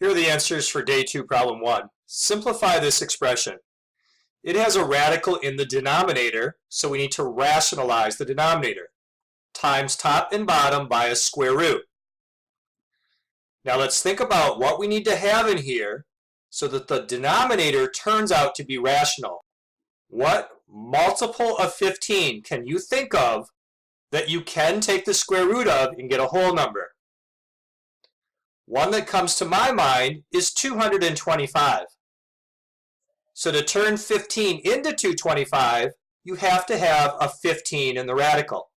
Here are the answers for day 2, problem 1. Simplify this expression. It has a radical in the denominator, so we need to rationalize the denominator. Times top and bottom by a square root. Now let's think about what we need to have in here so that the denominator turns out to be rational. What multiple of 15 can you think of that you can take the square root of and get a whole number? One that comes to my mind is 225. So to turn 15 into 225, you have to have a 15 in the radical.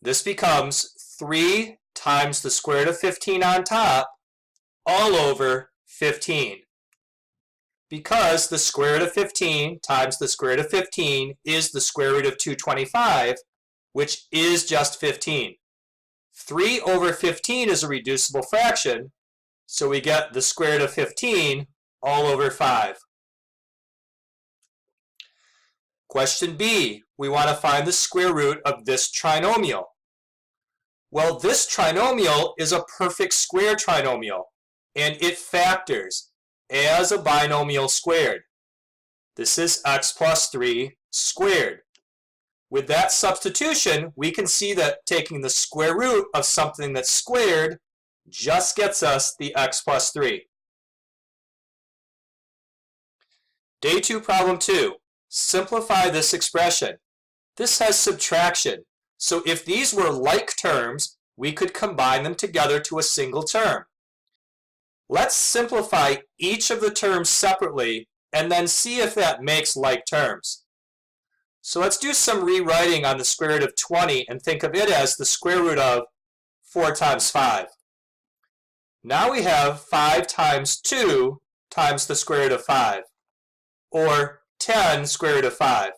This becomes 3 times the square root of 15 on top, all over 15. Because the square root of 15 times the square root of 15 is the square root of 225, which is just 15. 3 over 15 is a reducible fraction, so we get the square root of 15 all over 5. Question B, we want to find the square root of this trinomial. Well, this trinomial is a perfect square trinomial, and it factors as a binomial squared. This is x plus 3 squared. With that substitution, we can see that taking the square root of something that's squared just gets us the x plus 3. Day 2, problem 2. Simplify this expression. This has subtraction, so if these were like terms, we could combine them together to a single term. Let's simplify each of the terms separately and then see if that makes like terms. So let's do some rewriting on the square root of 20 and think of it as the square root of 4 times 5. Now we have 5 times 2 times the square root of 5, or 10 square root of 5.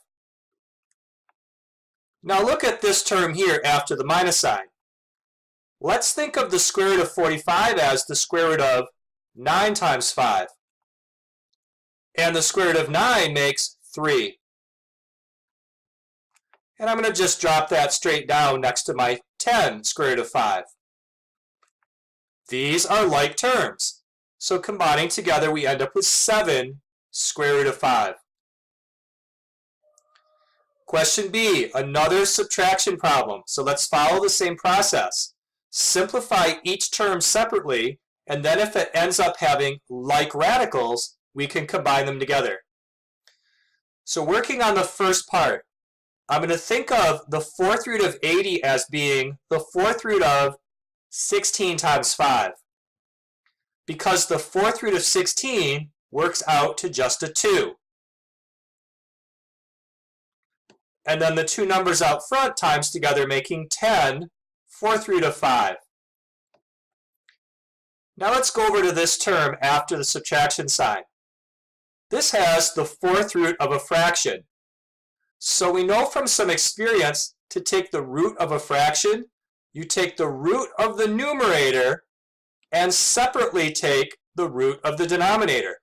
Now look at this term here after the minus sign. Let's think of the square root of 45 as the square root of 9 times 5. And the square root of 9 makes 3. And I'm going to just drop that straight down next to my 10 square root of 5. These are like terms. So combining together, we end up with 7 square root of 5. Question B, another subtraction problem. So let's follow the same process. Simplify each term separately, and then if it ends up having like radicals, we can combine them together. So working on the first part, I'm going to think of the 4th root of 80 as being the 4th root of 16 times 5. Because the 4th root of 16 works out to just a 2. And then the two numbers out front times together making 10 4th root of 5. Now let's go over to this term after the subtraction sign. This has the 4th root of a fraction. So we know from some experience to take the root of a fraction, you take the root of the numerator and separately take the root of the denominator.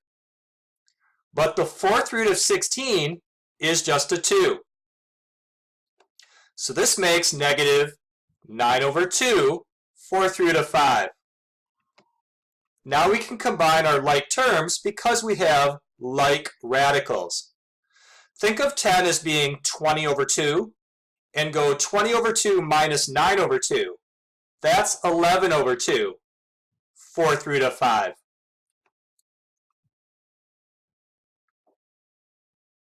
But the 4th root of 16 is just a 2. So this makes negative 9 over 2, 4th root of 5. Now we can combine our like terms because we have like radicals. Think of 10 as being 20 over 2, and go 20 over 2 minus 9 over 2. That's 11 over 2, 4th root of 5.